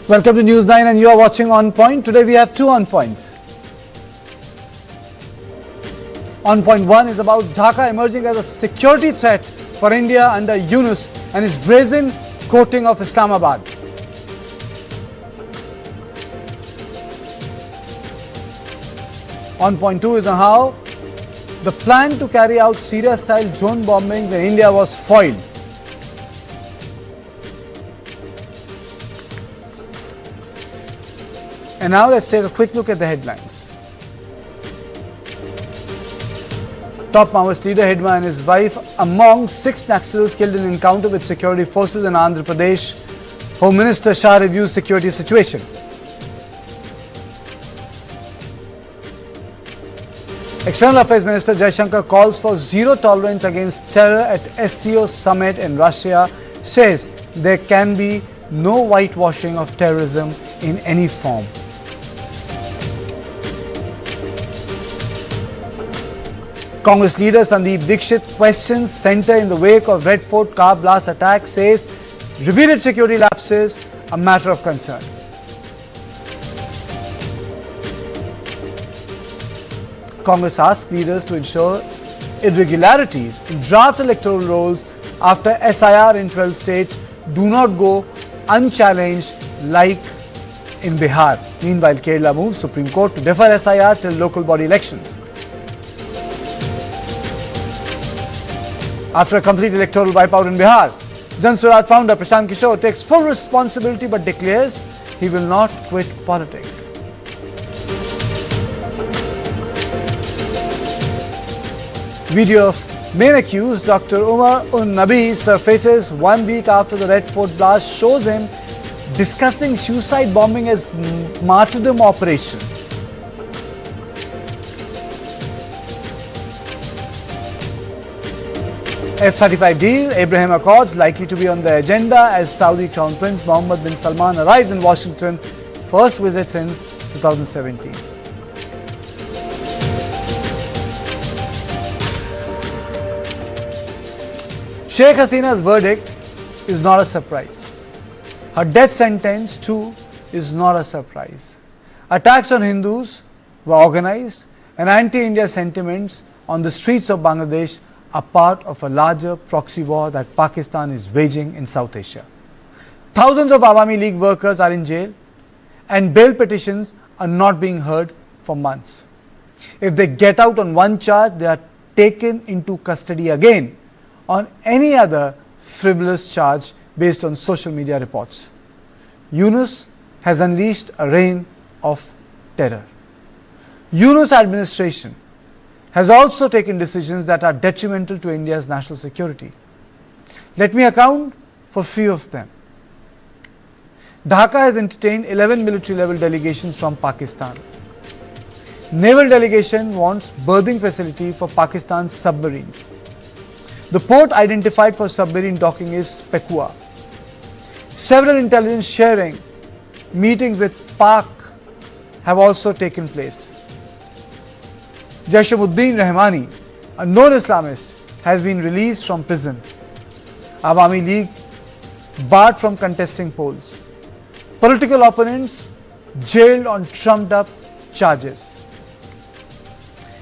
Welcome to News9 and you are watching On Point. Today we have two On Points. On Point 1 is about Dhaka emerging as a security threat for India under Yunus and his brazen quoting of Islamabad. On Point 2 is on how the plan to carry out Syria-style drone bombings in India was foiled. And now let's take a quick look at the headlines. Top Maoist leader Hidma and his wife among 6 Naxals killed in encounter with security forces in Andhra Pradesh. Home Minister Shah reviews security situation. External Affairs Minister Jaishankar calls for zero tolerance against terror at SCO summit in Russia, says there can be no whitewashing of terrorism in any form. Congress leader Sandeep Dixit questions centre in the wake of Red Fort car blast attack, says repeated security lapses a matter of concern. Congress asks leaders to ensure irregularities in draft electoral rolls after SIR in 12 states do not go unchallenged like in Bihar. Meanwhile, Kerala moves Supreme Court to defer SIR till local body elections. After a complete electoral wipeout in Bihar, Jan Swaraj founder Prashant Kishore takes full responsibility but declares he will not quit politics. Video of main accused Dr. Umar Un-Nabi surfaces 1 week after the Red Fort blast, shows him discussing suicide bombing as martyrdom operation. F-35 deal, Abraham Accords likely to be on the agenda as Saudi Crown Prince Mohammed bin Salman arrives in Washington, first visit since 2017. Sheikh Hasina's verdict is not a surprise. Her death sentence too is not a surprise. Attacks on Hindus were organized and anti-India sentiments on the streets of Bangladesh are part of a larger proxy war that Pakistan is waging in South Asia. Thousands of Awami League workers are in jail and bail petitions are not being heard for months. If they get out on one charge, they are taken into custody again on any other frivolous charge based on social media reports. Yunus has unleashed a reign of terror. Yunus administration has also taken decisions that are detrimental to India's national security. Let me account for few of them. Dhaka has entertained 11 military-level delegations from Pakistan. Naval delegation wants berthing facility for Pakistan's submarines. The port identified for submarine docking is Pekua. Several intelligence sharing meetings with Pak have also taken place. Jaishamuddin Rahmani, a known Islamist, has been released from prison. Awami League barred from contesting polls. Political opponents jailed on trumped-up charges.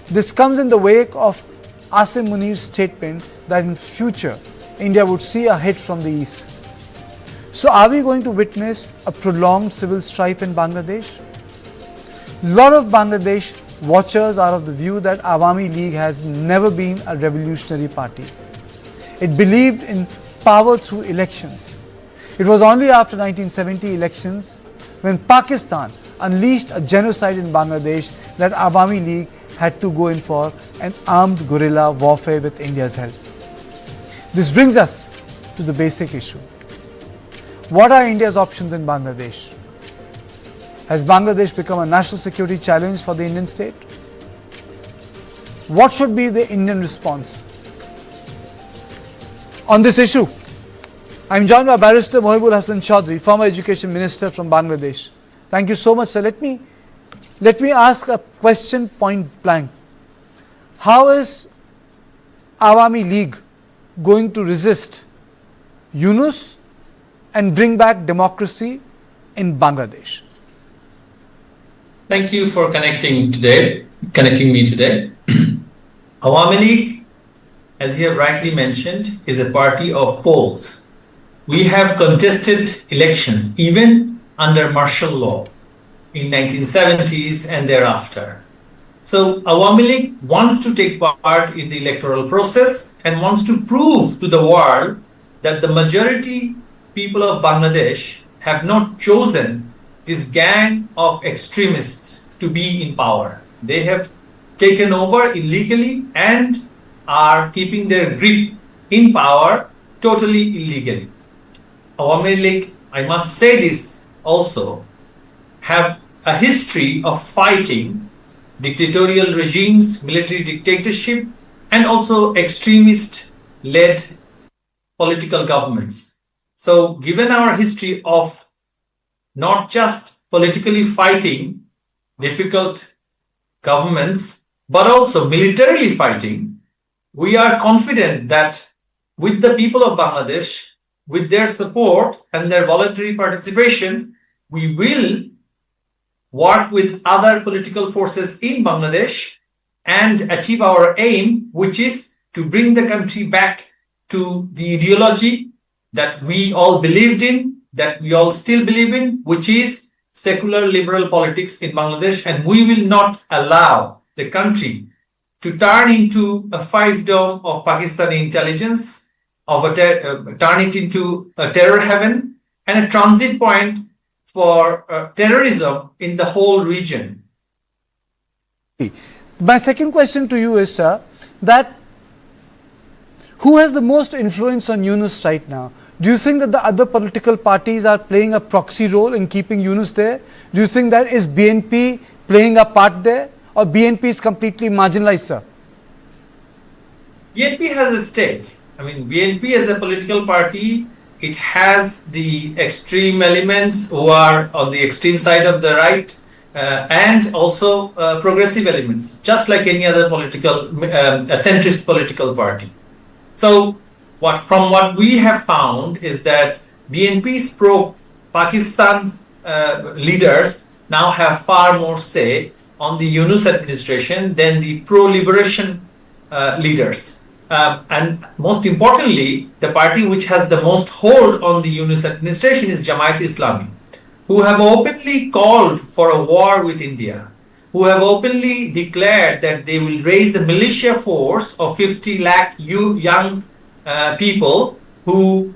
This comes in the wake of Asim Munir's statement that in future India would see a hit from the east. So are we going to witness a prolonged civil strife in Bangladesh? A lot of Bangladesh watchers are of the view that Awami League has never been a revolutionary party. It believed in power through elections. It was only after 1970 elections, when Pakistan unleashed a genocide in Bangladesh, that Awami League had to go in for an armed guerrilla warfare with India's help. This brings us to the basic issue. What are India's options in Bangladesh? Has Bangladesh become a national security challenge for the Indian state? What should be the Indian response? On this issue, I am joined by Barrister Mohibul Hasan Chaudhry, former Education Minister from Bangladesh. Thank you so much, sir. Let me ask a question point blank. How is Awami League going to resist Yunus and bring back democracy in Bangladesh? Thank you for connecting me today. Awami League, as you have rightly mentioned, is a party of polls. We have contested elections even under martial law in 1970s and thereafter. So Awami League wants to take part in the electoral process and wants to prove to the world that the majority people of Bangladesh have not chosen this gang of extremists to be in power. They have taken over illegally and are keeping their grip in power totally illegally. Awami League, I must say this also, have a history of fighting dictatorial regimes, military dictatorship, and also extremist-led political governments. So given our history of not just politically fighting difficult governments, but also militarily fighting, we are confident that with the people of Bangladesh, with their support and their voluntary participation, we will work with other political forces in Bangladesh and achieve our aim, which is to bring the country back to the ideology that we all believed in, that we all still believe in, which is secular liberal politics in Bangladesh. And we will not allow the country to turn into a fiefdom of Pakistani intelligence, turn it into a terror haven and a transit point for terrorism in the whole region. My second question to you is, sir, that who has the most influence on Yunus right now? Do you think that the other political parties are playing a proxy role in keeping Yunus there? Do you think that is BNP playing a part there, or BNP is completely marginalized, sir? BNP has a stake. I mean, BNP as a political party, it has the extreme elements who are on the extreme side of the right and also progressive elements, just like any other political, centrist political party. So from what we have found is that BNP's pro-Pakistan leaders now have far more say on the Yunus administration than the pro-liberation leaders. And most importantly, the party which has the most hold on the Yunus administration is Jamaat Islami, who have openly called for a war with India, who have openly declared that they will raise a militia force of 50 lakh young people who,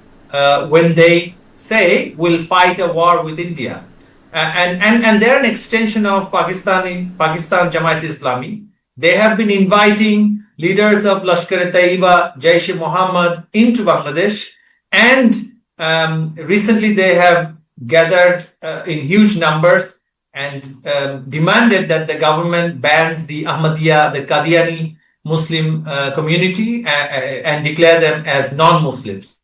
when they say, will fight a war with India. And they're an extension of Pakistan Jamaat Islami. They have been inviting leaders of Lashkar-e-Taiba, Jaish-e-Mohammed into Bangladesh, and recently they have gathered in huge numbers and demanded that the government bans the Ahmadiyya, the Qadiani Muslim community and declare them as non-Muslims.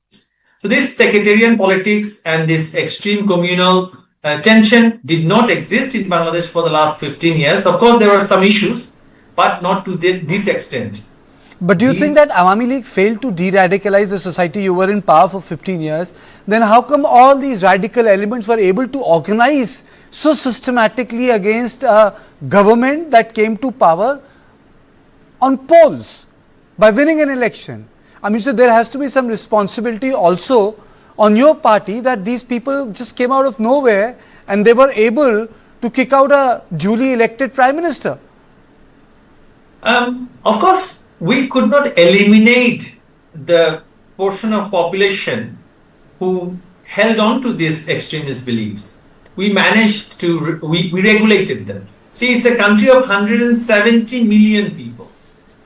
So this sectarian politics and this extreme communal tension did not exist in Bangladesh for the last 15 years. Of course, there were some issues, but not to this extent. But do you think that Awami League failed to de-radicalize the society? You were in power for 15 years. Then how come all these radical elements were able to organize so systematically against a government that came to power on polls by winning an election? I mean, so there has to be some responsibility also on your party that these people just came out of nowhere and they were able to kick out a duly elected prime minister. Of course, we could not eliminate the portion of population who held on to these extremist beliefs. We managed to, we regulated them. See, it's a country of 170 million people.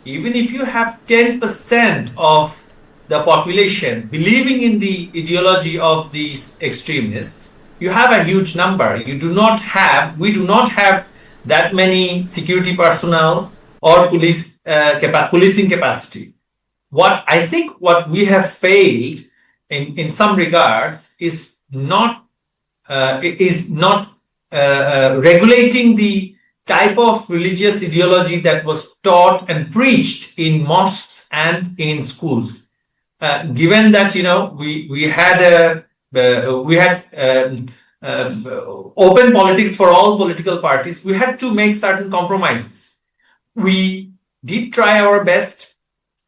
Even if you have 10% of the population believing in the ideology of these extremists, you have a huge number. We do not have that many security personnel or policing capacity. What I think what we have failed in some regards is not regulating the type of religious ideology that was taught and preached in mosques and in schools. Given that we had open politics for all political parties, we had to make certain compromises. We did try our best.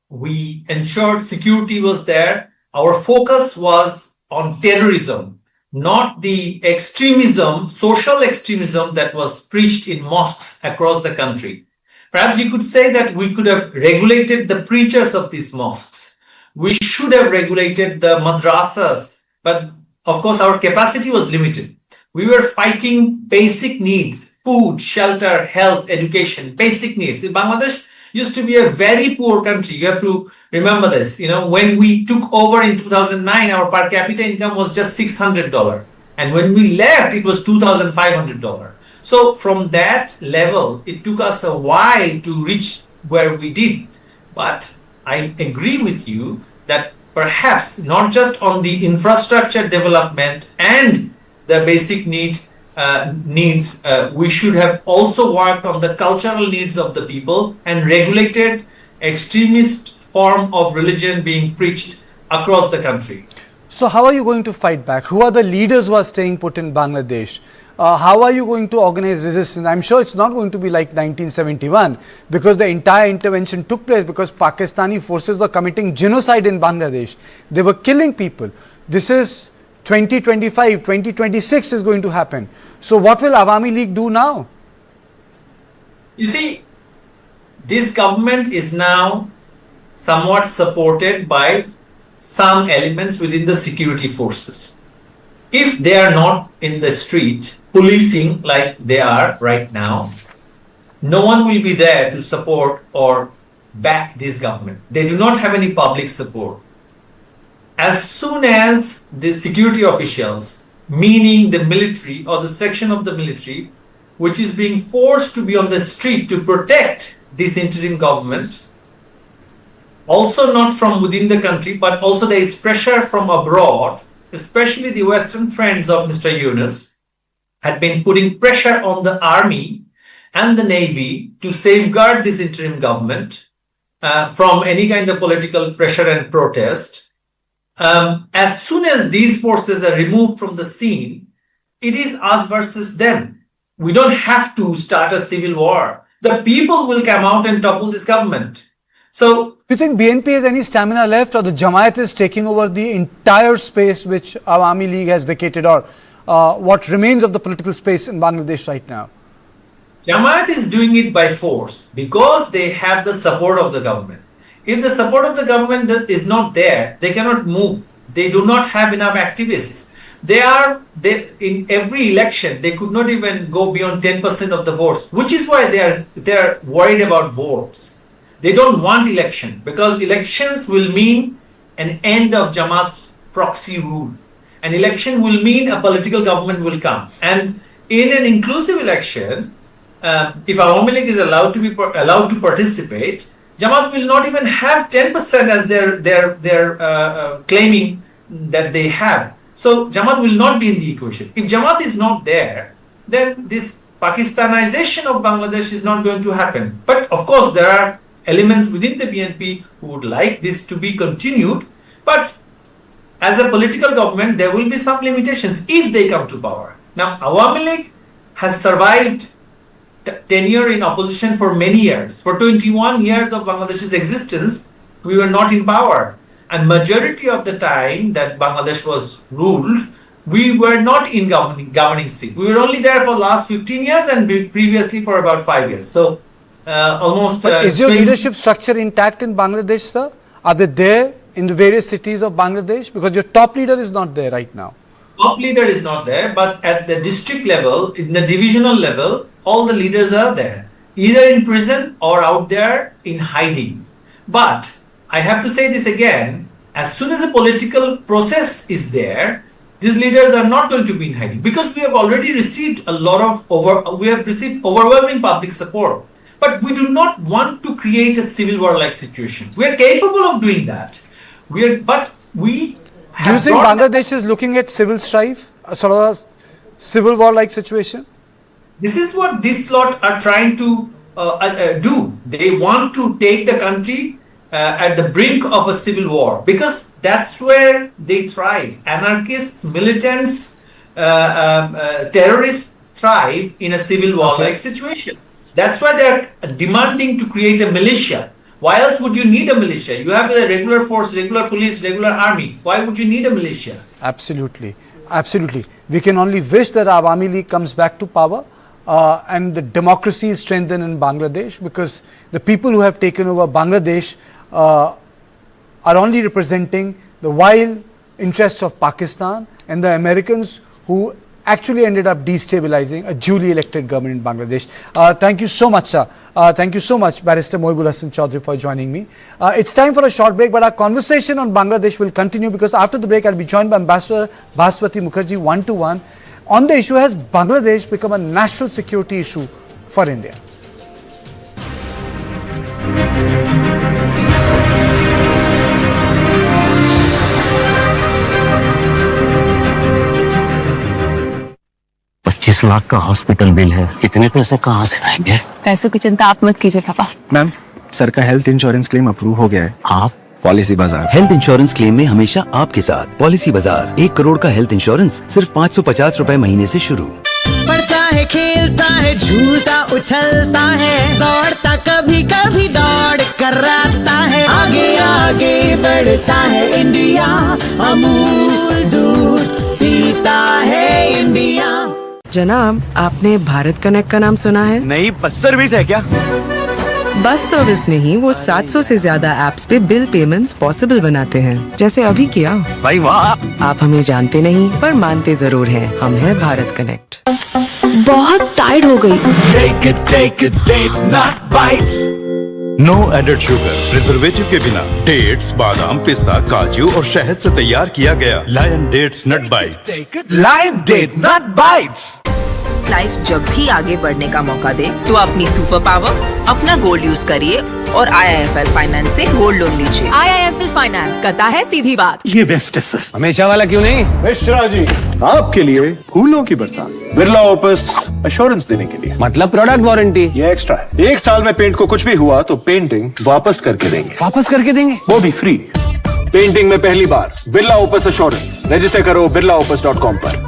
We ensured security was there. Our focus was on terrorism, not the extremism, social extremism that was preached in mosques across the country. Perhaps you could say that we could have regulated the preachers of these mosques. We should have regulated the madrasas, but of course our capacity was limited. We were fighting basic needs: food, shelter, health, education, basic needs. Bangladesh used to be a very poor country. You have to remember this. When we took over in 2009, our per capita income was just $600. And when we left, it was $2,500. So from that level, it took us a while to reach where we did. But I agree with you that perhaps not just on the infrastructure development and the basic needs, we should have also worked on the cultural needs of the people and regulated extremist form of religion being preached across the country. So how are you going to fight back? Who are the leaders who are staying put in Bangladesh? How are you going to organize resistance? I'm sure it's not going to be like 1971, because the entire intervention took place because Pakistani forces were committing genocide in Bangladesh. They were killing people. This is 2025, 2026 is going to happen. So what will Awami League do now? You see, this government is now somewhat supported by some elements within the security forces. If they are not in the street policing like they are right now, no one will be there to support or back this government. They do not have any public support. As soon as the security officials, meaning the military or the section of the military, which is being forced to be on the street to protect this interim government, also not from within the country, but also there is pressure from abroad, especially the Western friends of Mr. Yunus, had been putting pressure on the army and the navy to safeguard this interim government from any kind of political pressure and protest. As soon as these forces are removed from the scene, it is us versus them. We don't have to start a civil war. The people will come out and topple this government. So, do you think BNP has any stamina left, or the Jamaat is taking over the entire space which Awami League has vacated, or what remains of the political space in Bangladesh right now? Jamaat is doing it by force because they have the support of the government. If the support of the government is not there, they cannot move. They do not have enough activists. They in every election, they could not even go beyond 10% of the votes, which is why they are worried about votes. They don't want election because elections will mean an end of Jamaat's proxy rule. An election will mean a political government will come. And in an inclusive election, if Awami League is allowed to participate, Jamaat will not even have 10% as they're claiming that they have. So Jamaat will not be in the equation. If Jamaat is not there, then this Pakistanization of Bangladesh is not going to happen. But of course, there are elements within the BNP who would like this to be continued. But as a political government, there will be some limitations if they come to power. Now, Awami League has survived tenure in opposition for many years. For 21 years of Bangladesh's existence, we were not in power. And majority of the time that Bangladesh was ruled, we were not in governing seat. We were only there for the last 15 years and previously for about 5 years. So almost... is your leadership structure intact in Bangladesh, sir? Are they there in the various cities of Bangladesh? Because your top leader is not there right now. Top leader is not there, but at the district level, in the divisional level, all the leaders are there, either in prison or out there in hiding. But I have to say this again, as soon as a political process is there, these leaders are not going to be in hiding because we have already received overwhelming public support. But we do not want to create a civil war-like situation. We are capable of doing that. Do you think Bangladesh is looking at civil strife, a sort of a civil war-like situation? This is what this lot are trying to do. They want to take the country at the brink of a civil war because that's where they thrive. Anarchists, militants, terrorists thrive in a civil war-like situation. That's why they're demanding to create a militia. Why else would you need a militia? You have a regular force, regular police, regular army. Why would you need a militia? Absolutely. Absolutely. We can only wish that Awami League comes back to power and the democracy is strengthened in Bangladesh, because the people who have taken over Bangladesh are only representing the wild interests of Pakistan and the Americans who actually ended up destabilizing a duly elected government in Bangladesh. Thank you so much, sir. Thank you so much, Barrister Mohibul Hasan Chaudhry, for joining me. It's time for a short break, but our conversation on Bangladesh will continue, because after the break, I'll be joined by Ambassador Bhaswati Mukherjee one-to-one on the issue: has Bangladesh become a national security issue for India? ₹25 lakh का hospital bill है। इतने पैसे कहाँ से आएंगे? पैसों की चिंता आप मत कीजिए पापा। मैम, सर का हेल्थ इंश्योरेंस क्लेम अप्रूव हो गया है। आप पॉलिसी बाजार। हेल्थ इंश्योरेंस क्लेम में हमेशा आपके साथ पॉलिसी बाजार। 1 करोड़ का हेल्थ इंश्योरेंस सिर्फ 550 रुपए महीने से शुरू। पढ़ता है, खेलता है, झूलता उछलता है, दौड़ता कभी कभी दौड़ कराता है, आगे आगे बढ़ता है इंडिया, अमूल दूध पीता है इंडिया। जनाब, आपने भारत कनेक्ट का नाम सुना है? नहीं, बस सर्विस है क्या? बस सर्विस नहीं, वो 700 से ज्यादा ऐप्स पे बिल पेमेंट्स पॉसिबल बनाते हैं, जैसे अभी किया। भाई वाह! आप हमें जानते नहीं पर मानते जरूर हैं, हम हैं भारत कनेक्ट। बहुत टाइट हो गई। Take a date, not bites. No added sugar, preservative के बिना डेट्स, बादाम, पिस्ता, काजू और शहद से तैयार किया गया Lion dates nut bites. Lion date, not bites. Life जब भी आगे बढ़ने का मौका दे तो अपनी सुपर पावर, अपना गोल्ड यूज करिए और IIFL फाइनेंस से गोल्ड लोन लीजिए। IIFL फाइनेंस करता है सीधी बात। ये बेस्ट है सर। हमेशा वाला क्यों नहीं? मिश्रा जी, आपके लिए फूलों की बरसात, बिरला ओपस एश्योरेंस देने के लिए। मतलब प्रोडक्ट वारंटी? ये एक्स्ट्रा है। 1 साल में पेंट को कुछ भी हुआ तो पेंटिंग वापस करके देंगे। वापस करके देंगे? वो भी फ्री। पेंटिंग में पहली बार बिरला ओपस एश्योरेंस। रजिस्टर करो birlaopus.com पर।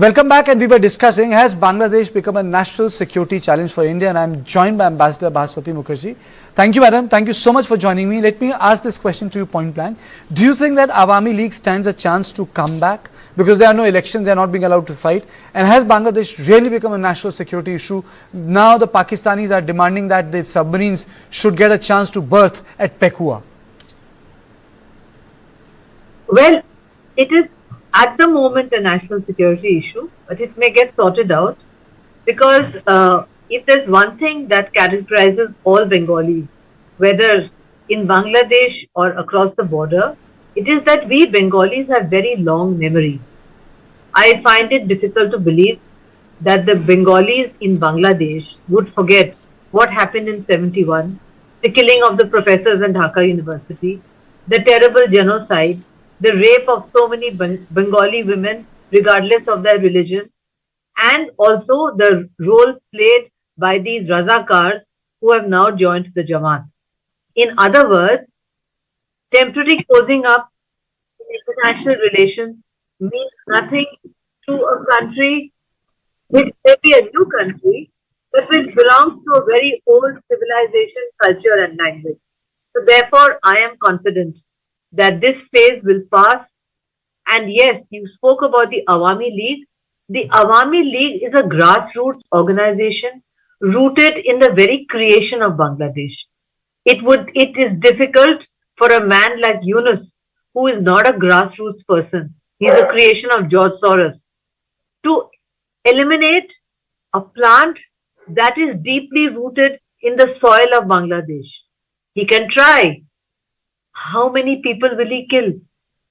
Welcome back, and we were discussing, has Bangladesh become a national security challenge for India, and I'm joined by Ambassador Bhaswati Mukherjee. Thank you, madam. Thank you so much for joining me. Let me ask this question to you point blank. Do you think that Awami League stands a chance to come back? Because there are no elections, they are not being allowed to fight. And has Bangladesh really become a national security issue? Now the Pakistanis are demanding that the submarines should get a chance to berth at Pekua. Well, it is at the moment a national security issue, but it may get sorted out, because if there's one thing that characterizes all Bengalis, whether in Bangladesh or across the border, it is that we Bengalis have very long memories. I find it difficult to believe that the Bengalis in Bangladesh would forget what happened in 71, the killing of the professors in Dhaka University, the terrible genocide, the rape of so many Bengali women regardless of their religion, and also the role played by these Razakars who have now joined the Jamaat. In other words, temporary closing up in international relations means nothing to a country which may be a new country, but which belongs to a very old civilization, culture and language. So therefore, I am confident that this phase will pass. And yes, you spoke about the Awami League. The Awami League is a grassroots organization rooted in the very creation of Bangladesh. It is difficult for a man like Yunus, who is not a grassroots person, he is a creation of George Soros, to eliminate a plant that is deeply rooted in the soil of Bangladesh. He can try. How many people will he kill?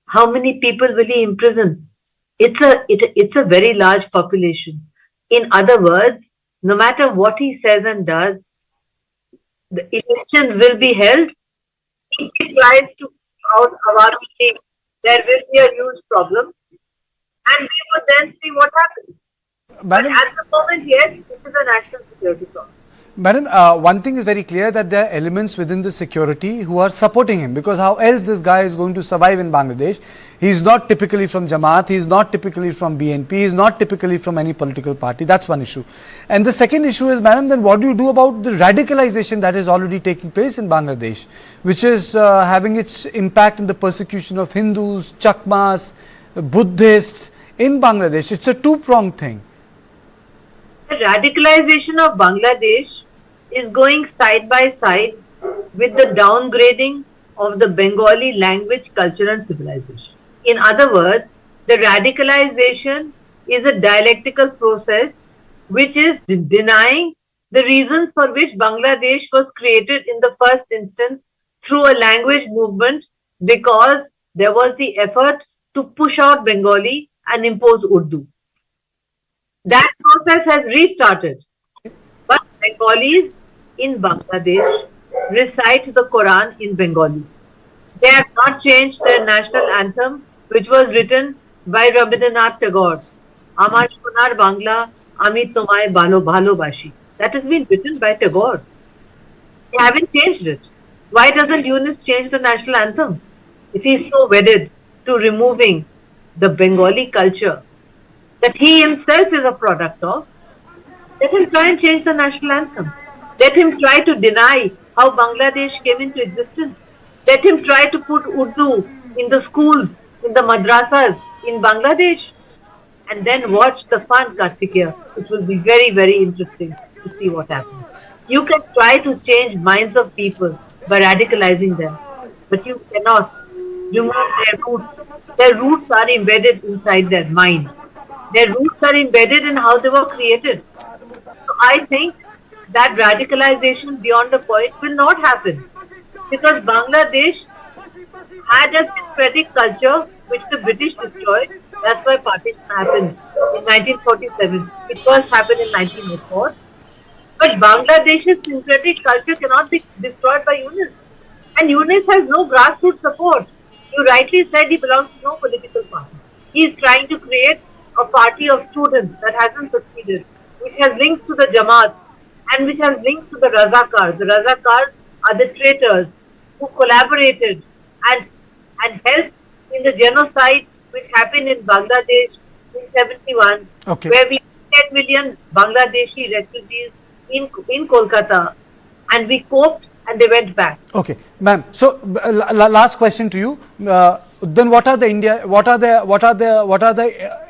How many people will he imprison? It's a very large population. In other words, no matter what he says and does, the election will be held. If he tries to out Awami League, there will be a huge problem, and we will then see what happens. Madam, but at the moment, yes, this is a national security problem. Madam, one thing is very clear, that there are elements within the security who are supporting him, because how else this guy is going to survive in Bangladesh? He is not typically from Jamaat, he is not typically from BNP, he is not typically from any political party. That's one issue. And the second issue is, madam, then what do you do about the radicalization that is already taking place in Bangladesh, which is having its impact in the persecution of Hindus, Chakmas, Buddhists in Bangladesh? It's a two-pronged thing. The radicalization of Bangladesh is going side by side with the downgrading of the Bengali language, culture and civilization. In other words, the radicalization is a dialectical process which is denying the reasons for which Bangladesh was created in the first instance through a language movement, because there was the effort to push out Bengali and impose Urdu. That process has restarted. But Bengalis in Bangladesh recite the Quran in Bengali. They have not changed their national anthem, which was written by Rabindranath Tagore. Amar Sonar Bangla, Ami Tomaye Balo Bhalo Bashi. That has been written by Tagore. They haven't changed it. Why doesn't Yunus change the national anthem? If he is so wedded to removing the Bengali culture that he himself is a product of, let him try and change the national anthem. Let him try to deny how Bangladesh came into existence. Let him try to put Urdu in the schools, in the madrasas in Bangladesh, and then watch the fun, Kartikeya. It will be very, very interesting to see what happens. You can try to change minds of people by radicalizing them, but you cannot remove their roots. Their roots are embedded inside their mind. Their roots are embedded in how they were created. So I think that radicalization beyond a point will not happen, because Bangladesh had a syncretic culture which the British destroyed. That's why partition happened in 1947. It first happened in 1904. But Bangladesh's syncretic culture cannot be destroyed by Yunus. And Yunus has no grassroots support. You rightly said he belongs to no political party. He is trying to create a party of students that hasn't succeeded, which has links to the Jamaat and which has links to the Razakars. The Razakars are the traitors who collaborated and helped in the genocide which happened in Bangladesh in 71, where we had 10 million Bangladeshi refugees in Kolkata, and we coped and they went back. Okay, ma'am. So, last question to you. Then, what are the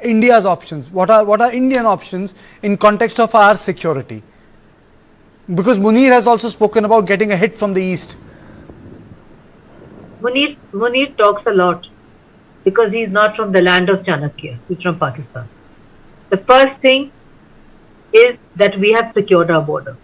India's options? What are Indian options in context of our security? Because Munir has also spoken about getting a hit from the east. Munir talks a lot because he is not from the land of Chanakya. He's from Pakistan. The first thing is that we have secured our border.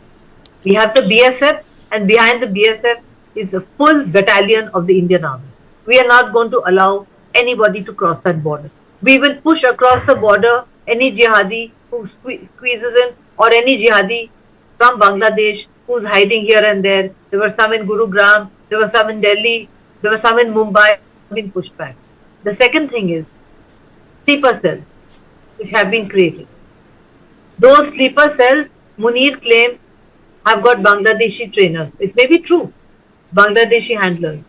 We have the BSF, and behind the BSF is a full battalion of the Indian Army. We are not going to allow anybody to cross that border. We will push across the border any jihadi who squeezes in, or any jihadi from Bangladesh who's hiding here and there. There were some in Gurugram, there were some in Delhi, there were some in Mumbai, been pushed back. The second thing is sleeper cells which have been created. Those sleeper cells, Munir claims, have got Bangladeshi trainers. It may be true, Bangladeshi handlers.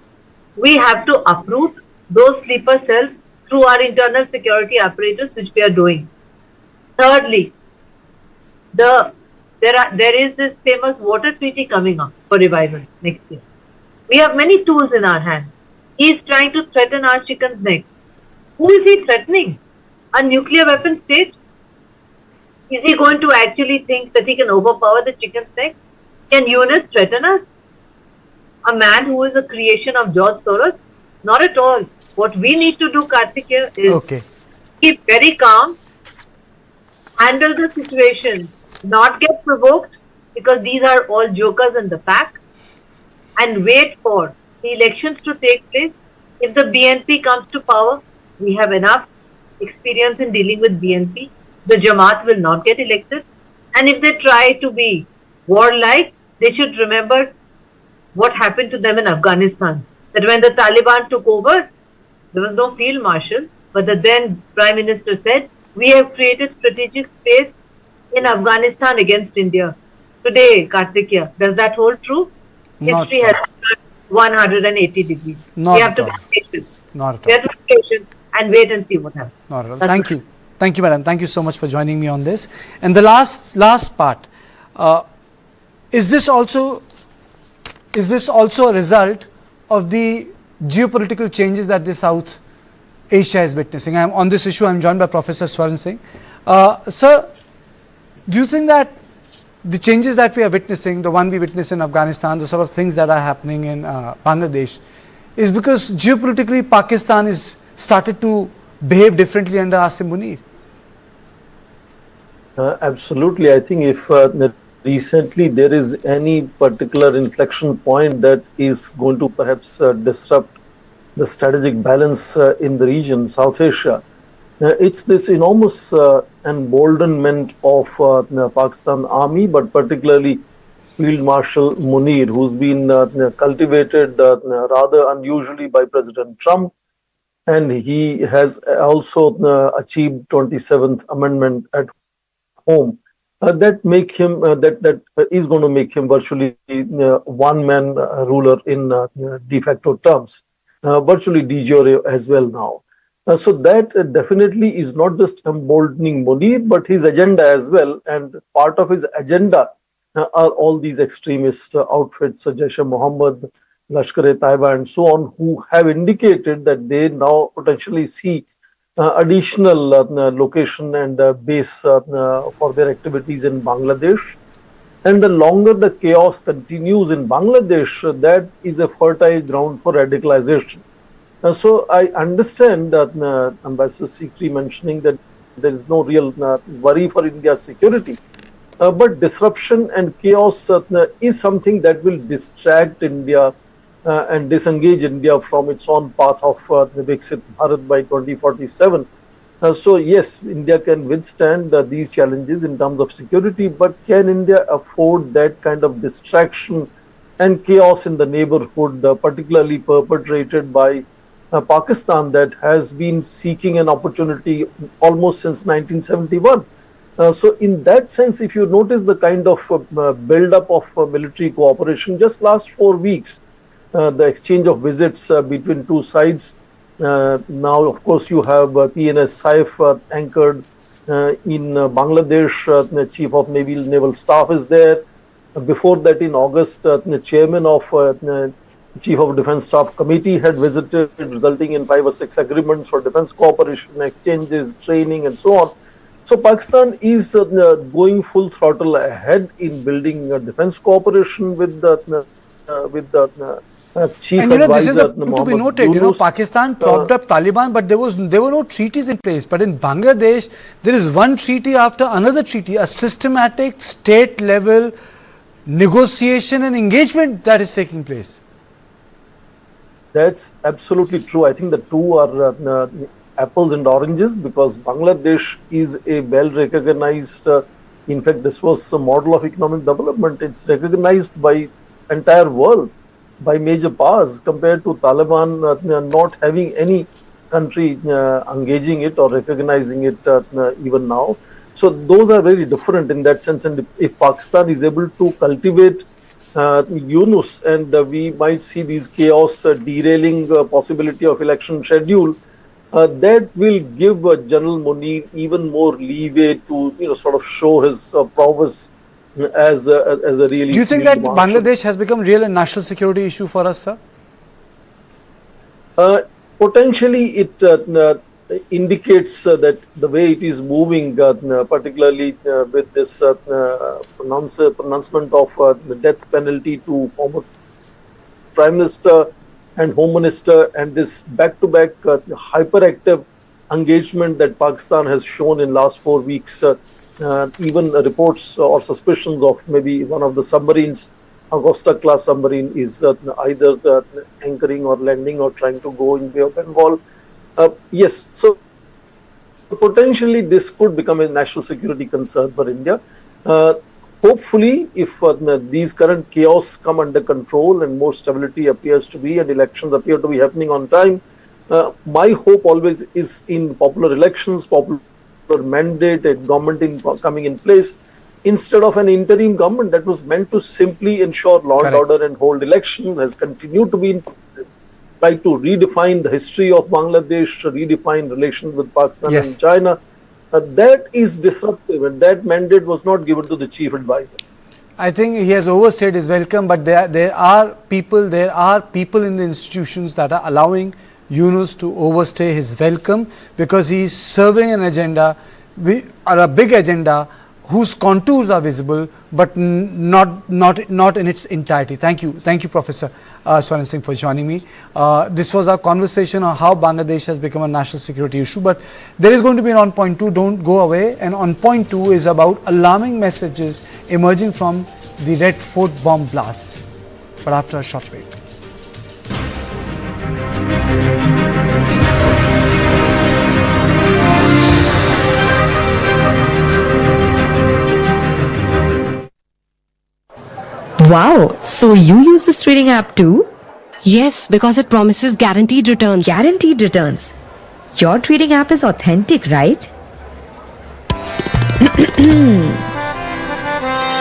We have to uproot those sleeper cells through our internal security apparatus, which we are doing. Thirdly, there is this famous water treaty coming up for revival next year. We have many tools in our hand. He is trying to threaten our chicken's neck. Who is he threatening? A nuclear weapon state? Is he going to actually think that he can overpower the chicken's neck? Can Yunus threaten us? A man who is a creation of George Soros? Not at all. What we need to do, Kartikeya, is keep very calm, handle the situation, not get provoked, because these are all jokers in the pack, and wait for the elections to take place. If the BNP comes to power, we have enough experience in dealing with BNP. The Jamaat will not get elected. And if they try to be warlike, they should remember what happened to them in Afghanistan. That when the Taliban took over, there was no field marshal, but the then Prime Minister said, we have created strategic space in Afghanistan against India. Today, Kartikya, does that hold true? Not History has turned 180 degrees. Not we have at to all. be patient. Not at We all. have to be patient and wait and see what happens. Not at all. That's Thank you. Thank you, madam. Thank you so much for joining me on this. And the last part, is this also a result of the geopolitical changes that the South Asia is witnessing? On this issue, I'm joined by Professor Swaran Singh. Sir, do you think that the changes that we are witnessing, the one we witness in Afghanistan, the sort of things that are happening in Bangladesh, is because geopolitically Pakistan is started to behave differently under Asim Munir? Absolutely. I think if recently there is any particular inflection point that is going to perhaps disrupt the strategic balance in the region, South Asia, it's this enormous emboldenment of Pakistan Army, but particularly Field Marshal Munir, who's been cultivated rather unusually by President Trump, and he has also achieved 27th Amendment at home. That make him that is going to make him virtually one-man ruler in de facto terms, virtually de jure as well now. So that definitely is not just emboldening Munir, but his agenda as well. And part of his agenda are all these extremist outfits, Jaish-e-Mohammed, Lashkar-e-Taiba, and so on, who have indicated that they now potentially see additional location and base for their activities in Bangladesh. And the longer the chaos continues in Bangladesh, that is a fertile ground for radicalization. So I understand that Ambassador Sikri mentioning that there is no real worry for India's security. But disruption and chaos is something that will distract India and disengage India from its own path of the Viksit Bharat by 2047. So yes, India can withstand these challenges in terms of security, but can India afford that kind of distraction and chaos in the neighborhood, particularly perpetrated by Pakistan, that has been seeking an opportunity almost since 1971. So in that sense, if you notice the kind of build-up of military cooperation just last 4 weeks, the exchange of visits between two sides. Now, of course, you have PNS Saif anchored in Bangladesh. The Chief of Naval Staff is there. Before that, in August, the Chairman of Chief of Defence Staff Committee had visited, resulting in 5 or 6 agreements for defence cooperation, exchanges, training, and so on. So Pakistan is going full throttle ahead in building defence cooperation with the chief and this is advisor to be noted. Pakistan propped up Taliban, but there were no treaties in place. But in Bangladesh, there is one treaty after another treaty, a systematic state level negotiation and engagement that is taking place. That's absolutely true. I think the two are apples and oranges, because Bangladesh is a well-recognized, in fact, this was a model of economic development. It's recognized by entire world, by major powers, compared to Taliban not having any country engaging it or recognizing it even now. So those are very different in that sense. And if Pakistan is able to cultivate Yunus, and we might see these chaos derailing possibility of election schedule, that will give General Munir even more leeway to sort of show his prowess as a really. Do you think that Bangladesh has become real a national security issue for us, sir? Potentially, it indicates that the way it is moving, particularly with this pronouncement of the death penalty to former Prime Minister and Home Minister, and this back-to-back hyperactive engagement that Pakistan has shown in last 4 weeks, even reports or suspicions of maybe one of the submarines, Augusta class submarine, is either anchoring or landing or trying to go in Bay of Bengal. Yes, so potentially this could become a national security concern for India. Hopefully, if these current chaos come under control and more stability appears to be, and elections appear to be happening on time, my hope always is in popular elections, popular mandate, a government coming in place, instead of an interim government that was meant to simply ensure law and order and hold elections, has continued to be try to redefine the history of Bangladesh, redefine relations with Pakistan and China. That is disruptive, and that mandate was not given to the chief advisor. I think he has overstayed his welcome, but there are people in the institutions that are allowing Yunus to overstay his welcome, because he is serving an agenda, or a big agenda, whose contours are visible but not in its entirety. Thank you, Professor Swaran Singh, for joining me. This was our conversation on how Bangladesh has become a national security issue, but there is going to be an on point 2, don't go away, and on point 2 is about alarming messages emerging from the Red Fort bomb blast, but after a short break. Wow, so you use this trading app too? Yes, because it promises guaranteed returns. Guaranteed returns. Your trading app is authentic, right?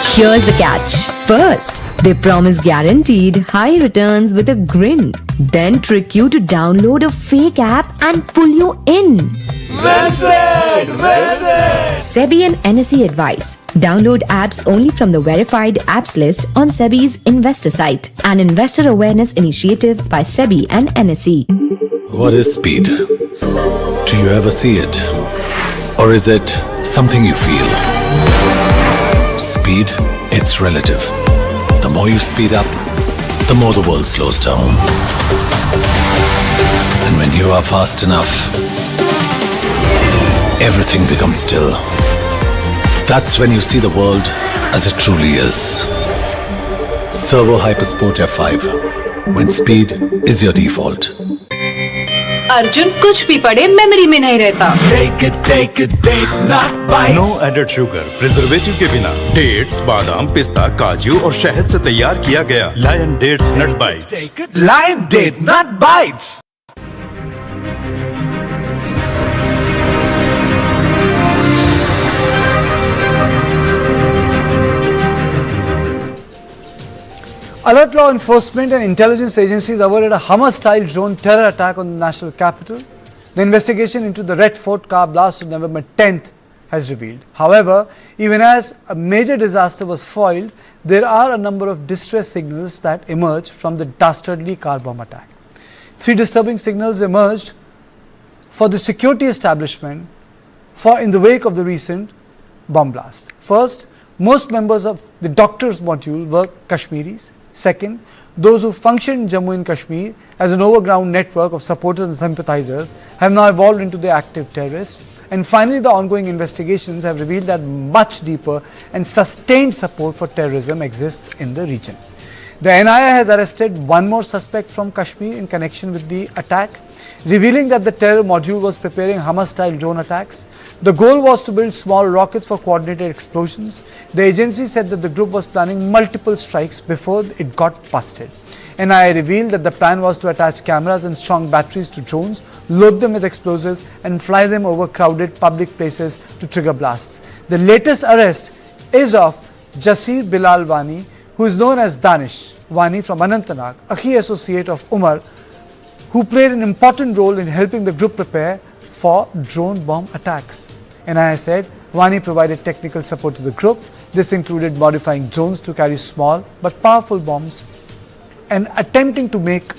Here's the catch. First, they promise guaranteed high returns with a grin. Then trick you to download a fake app and pull you in. Well said! Well said! SEBI and NSE advice. Download apps only from the verified apps list on SEBI's investor site. An investor awareness initiative by SEBI and NSE. What is speed? Do you ever see it? Or is it something you feel? Speed, it's relative. The more you speed up, the more the world slows down. And when you are fast enough, everything becomes still. That's when you see the world as it truly is. Servo Hypersport F5, when speed is your default. Arjun कुछ भी पढ़े memory में नहीं रहता. Take a date, not bites. No added sugar, preservative के बिना. Dates, बादाम, पिस्ता, काजू और शहद से तैयार किया गया Lion dates nut bites. Lion date, not bites. Alert law enforcement and intelligence agencies averted a Hamas-style drone terror attack on the national capital. The investigation into the Red Fort car blast on November 10th has revealed. However, even as a major disaster was foiled, there are a number of distress signals that emerged from the dastardly car bomb attack. 3 disturbing signals emerged for the security establishment in the wake of the recent bomb blast. First, most members of the doctors module were Kashmiris. Second, those who function in Jammu and Kashmir as an overground network of supporters and sympathizers have now evolved into the active terrorists. And finally, the ongoing investigations have revealed that much deeper and sustained support for terrorism exists in the region. The NIA has arrested one more suspect from Kashmir in connection with the attack, revealing that the terror module was preparing Hamas-style drone attacks. The goal was to build small rockets for coordinated explosions. The agency said that the group was planning multiple strikes before it got busted. NIA revealed that the plan was to attach cameras and strong batteries to drones, load them with explosives and fly them over crowded public places to trigger blasts. The latest arrest is of Jasir Bilal Wani, who is known as Danish Wani from Anantnag, a key associate of Umar, who played an important role in helping the group prepare for drone bomb attacks. NIA said Wani provided technical support to the group. This included modifying drones to carry small but powerful bombs and attempting to make